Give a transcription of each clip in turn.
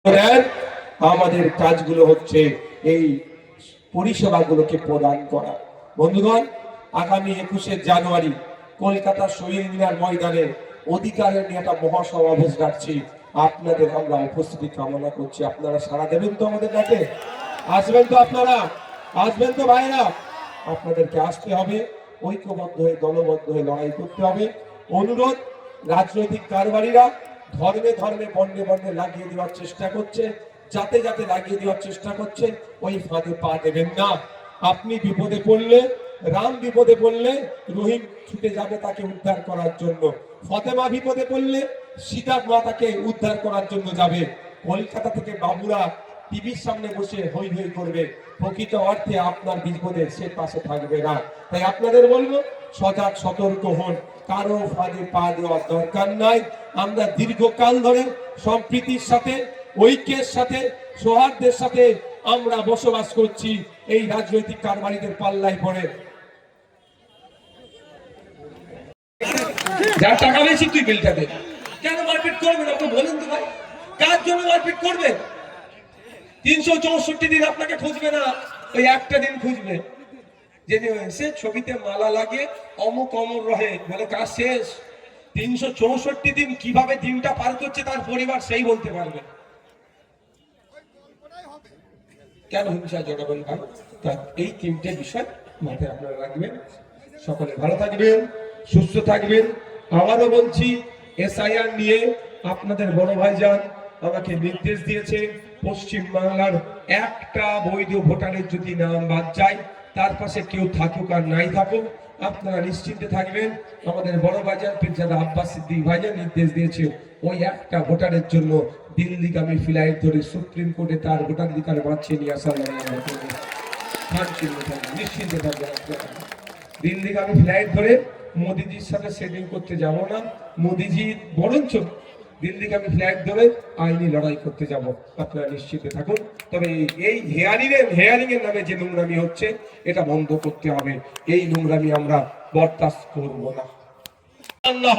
আমাদের কাজগুলো হচ্ছে এই পরিষেবাগুলোকে প্রদান করা। বন্ধুগণ, আগামী 21শে জানুয়ারি কলকাতা শহীদ মিনার ময়দানে অধিকারের নিয়ে একটা মহাসমাবেশ রাখছি। আপনাদের আমরা উপস্থিতি কামনা করছি। আপনারা সাড়া দেবেন তো আমাদের ডাকে? আসবেন তো আপনারা? আসবেন তো ভাইরা? আপনাদেরকে আসতে হবে, ঐক্যবদ্ধ হয়ে দলবদ্ধ হয়ে লড়াই করতে হবে। অনুরোধ, রাজনৈতিক কারবারিরা ধর্মে ধর্মে বর্ণে বর্ণে লাগিয়ে দেওয়ার চেষ্টা করছে, যাতে যাতে লাগিয়ে দেওয়ার চেষ্টা করছে, ওই ফাঁদে পা দেবেন না। আপনি বিপদে পড়লে, রাম বিপদে পড়লে রহিম ছুটে যাবে তাকে উদ্ধার করার জন্য। ফতেমা বিপদে পড়লে সীতা মাতাকে উদ্ধার করার জন্য যাবে। কলকাতা থেকে বাবুরা টিভির সামনে বসে হই হই করবে, প্রকৃত অর্থে আপনার বিপদে সে পাশে থাকবে না। তাই আপনাদের বলবো, সজাগ সতর্ক হন, কারো ফাঁদে পা দেওয়ার দরকার নাই। আমরা দীর্ঘকাল ধরে সম্প্রীতির সাথে, ঐক্যের সাথে, সৌহার্দ্যের সাথে আমরা বসবাস করছি। এই রাজনৈতিক কারবারিদের পাল্লায় পড়ে যার টাকা বেশি তুই বিলটা দে। কেন মারপিট করবেন? আপনি বলেন তো ভাই, কার জন্য মারপিট করবেন? 364 দিন আপনাকে খুঁজবে না, ওই একটা দিন খুঁজবে। যেদিন এসে ছবিতে মালা লাগিয়ে অমুক অমর রহে বলে কাজ শেষ। 364 দিন কিভাবে দিনটা পার করছে তার পরিবার সেই বলতে পারবে। কেন হিংসা জড়াবেন ভাই? এই তিনটে বিষয় মাথায় আপনারা রাখবেন। সকলে ভালো থাকবেন, সুস্থ থাকবেন। আবারও বলছি, এসআইআর নিয়ে আপনাদের বড় ভাইজান আমাকে নির্দেশ দিয়েছে, পশ্চিম বাংলার একটা বৈধ ভোটারের যদি নাম বাদ যায়, তার পাশে কেউ থাকুক আর নাই থাকুক, আপনারা নিশ্চিন্তে থাকবেন। আমাদের বড় ভাইজান পীরজাদা আব্বাস সিদ্দিক ভাইজান নির্দেশ দিয়েছে, ওই একটা ভোটারের জন্য দিল্লিগামী ফ্লাইট ধরে সুপ্রিম কোর্টে তার ভোটাধিকার বাঁচিয়ে নিয়ে আসার নিশ্চিন্তে থাকবেন। দিল্লিগামী ফ্লাইট ধরে মোদিজির সাথে সেটিং করতে যাব না, মোদিজি বরঞ্চ দিল্লিগামী ফ্লাইট ধরে আইনি লড়াই করতে যাব। আপনারা নিশ্চিত থাকুন। তবে এই হেয়ারিং এর নামে যে নোংরামি হচ্ছে, এটা বন্ধ করতে হবে। এই নোংরামি আমরা বরদাস্ত করব না।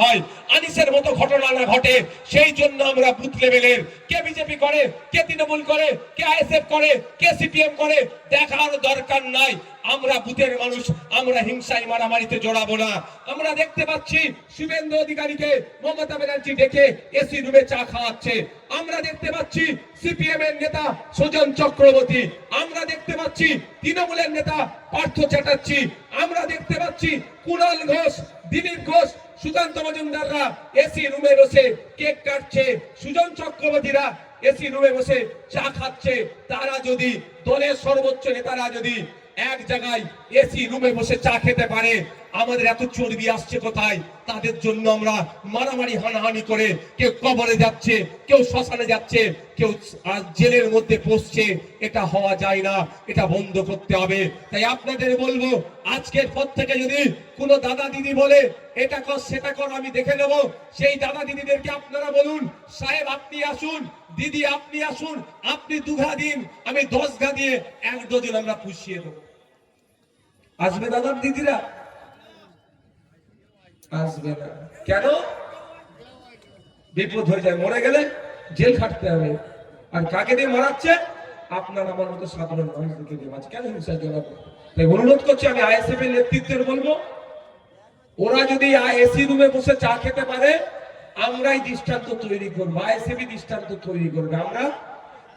হয় আনিসের মতো ঘটনা না ঘটে, সেই জন্য আমরা বুথ লেভেলের কে বিজেপি করে, কে তৃণমূল করে, কে আইএসএফ করে, কে সিপিএম করে দেখার দরকার নাই। আমরা বুথের মানুষ, আমরা হিংসায় মারামারিতে জড়াবো না। আমরা দেখতে পাচ্ছি শুভেন্দু অধিকারীকে মমতা ব্যানার্জি ডেকে এসি রুমে চা খাওয়াচ্ছে। আমরা দেখতে পাচ্ছি সিপিএম এর নেতা সুজন চক্রবর্তী, আমরা দেখতে পাচ্ছি তৃণমূলের নেতা পার্থ চ্যাটার্জি, আমরা দেখতে পাচ্ছি কুণাল ঘোষ, দিলীপ ঘোষ, সুকান্ত মজুমদাররা এসি রুমে বসে কেক কাটছে, সুজন চক্রবর্তীরা এসি রুমে বসে চা খাচ্ছে। তারা যদি, দলের সর্বোচ্চ নেতারা যদি এক জায়গায় এসি রুমে বসে চা খেতে পারে, আমাদের এত চর্বি আসছে কোথায়? তাদের জন্য আমরা মারামারি হানাহানি করে, কেউ কবরে যাচ্ছে, কেউ শ্মশানে যাচ্ছে, কেউ জেলের মধ্যে পড়ছে। এটা হওয়া যায় না, এটা বন্ধ করতে হবে। তাই আপনাদের বলবো, আজকের পর থেকে যদি কোনো দাদা দিদি বলে এটা কর সেটা কর, আমি দেখে নেব, সেই দাদা দিদিদেরকে আপনারা বলুন, সাহেব আপনি আসুন, দিদি আপনি আসুন, আপনি 2 ঘা দিন, আমি 10 ঘা দিয়ে 1 ডজন আমরা পুষিয়ে দেবো। আসবে দাদা দিদিরা? আসবে না। কেন? বিপদ হয়ে যায়, মরে গেলে জেল খাটতে হবে। আর কাকে দিয়ে মারাচ্ছে? আপনার আমার মতো সাধারণ মানুষদেরকে দিয়ে মারছে। কেন হিংসা জড়াবো? তাই অনুরোধ করছি, আমি আইএসএফ এর নেতৃত্বের বলবো, ওরা যদি এসি রুমে বসে চা খেতে পারে, আমরাই দৃষ্টান্ত তৈরি করবো, আইএসএফ দৃষ্টান্ত তৈরি করবে। আমরা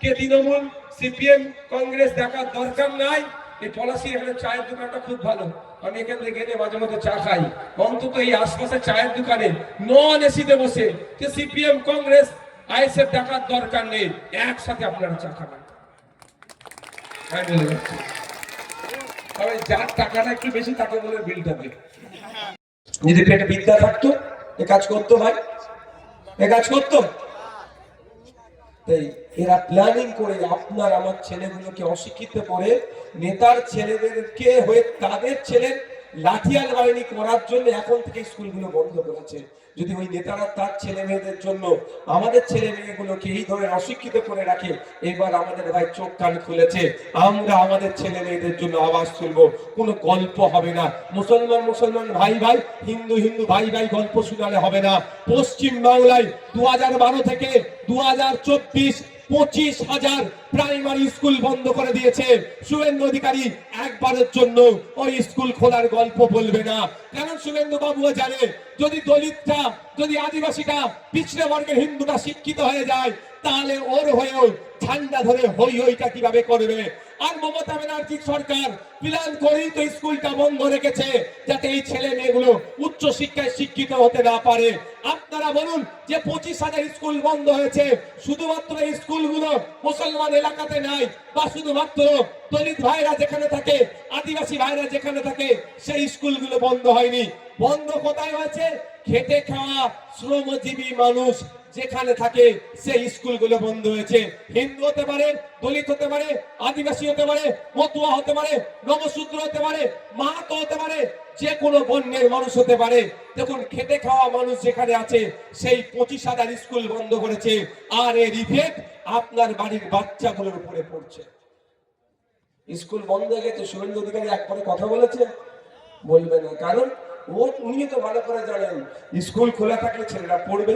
কে তৃণমূল, সিপিএম, কংগ্রেস দেখার দরকার নাই। এই পলাশি এখানে চায়ের দোকানটা খুব ভালো, আমি এখান থেকে গেলে মাঝে মাঝে চা খাই। অন্তত এই আশপাশে চায়ের দোকানে নন এসিতে বসে যে সিপিএম, কংগ্রেস, আইএসএফ দেখার দরকার নেই, একসাথে আপনারা চা খাবেন। বলে যাচ্ছি, তবে যার টাকাটা একটু বেশি তাকে বলে বিলটা দেবে। যদি পেটে বিদ্যা থাকতো এ কাজ করতো ভাই, এ কাজ করতো। তাই এরা প্ল্যানিং করে আপনার আমার ছেলেগুলোকে অশিক্ষিত করে নেতার ছেলেদেরকে হয়ে তাদের ছেলের লাঠিয়াল বাহিনী করার জন্য এখন থেকে স্কুলগুলো বন্ধ করেছে। যদি ওই নেতারা তার ছেলে মেয়েদের জন্য আমাদের ছেলে মেয়েগুলোকে এই ধরনের অশিক্ষিত করে রাখে, এবার আমাদের ভাই চোখ কান খুলেছে, আমরা আমাদের ছেলে মেয়েদের জন্য আওয়াজ তুলবো। কোনো গল্প হবে না, মুসলমান মুসলমান ভাই ভাই, হিন্দু হিন্দু ভাই ভাই গল্প শোনালে হবে না। পশ্চিম বাংলায় 2012 থেকে 2024 25,000 প্রাইমারি স্কুল বন্ধ করে দিয়েছে। শুভেন্দু অধিকারী একবারের জন্য ওই স্কুল খোলার গল্প বলবে না, কারণ শুভেন্দু বাবুও জানে যদি দলিতটা, যদি আদিবাসীটা, পিছড়ে বর্গের হিন্দুটা শিক্ষিত হয়ে যায়, তাহলে ওর হয়েও ঝান্ডা ধরে হই হইটা কিভাবে করবে। আর মমতা ব্যানার্জি সরকার প্ল্যান করেই তো স্কুলটা বন্ধ রেখেছে, যাতে এই ছেলে মেয়েগুলো উচ্চ শিক্ষায় শিক্ষিত হতে না পারে। আপনারা বলুন যে 25,000 স্কুল বন্ধ হয়েছে, শুধুমাত্র এই স্কুলগুলো মুসলমান এলাকাতে নাই, বা শুধুমাত্র দলিত ভাইরা যেখানে থাকে, আদিবাসী ভাইরা যেখানে থাকে সেই স্কুলগুলো বন্ধ হয়নি। বন্ধ কোথায় হয়েছে? খেটে খাওয়া শ্রমজীবী মানুষ যেখানে থাকে সেই স্কুলগুলো বন্ধ হয়েছে। হিন্দু হতে পারে, দলিত হতে পারে, আদিবাসী হতে পারে, মতুয়া হতে পারে, নমশূদ্র হতে পারে, মাহাতো হতে পারে, যে কোনো বর্ণের মানুষ হতে পারে। দেখুন, খেটে খাওয়া মানুষ যেখানে আছে সেই 25,000 স্কুল বন্ধ করেছে, আর এর ইফেক্ট আপনার বাড়ির বাচ্চাগুলোর উপরে পড়ছে। স্কুল বন্ধ হয়ে গেছে, শুভেন্দু অধিকারী একবারে কথা বলেছে? বলবে না, কারণ উনি তো ভালো করে জানেন স্কুল খোলা থাকলে ছেলেরা পড়বে,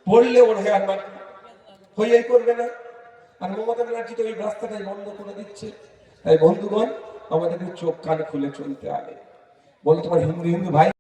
পড়লে ওর হেয়ার হইয়াই করবে না। আর মমতা ব্যানার্জি তো এই রাস্তাটাই বন্ধ করে দিচ্ছে। তাই বন্ধুগণ, আমাদের চোখ কান খুলে চলতে হবে। বলো, তোমার হিন্দু হিন্দু ভাই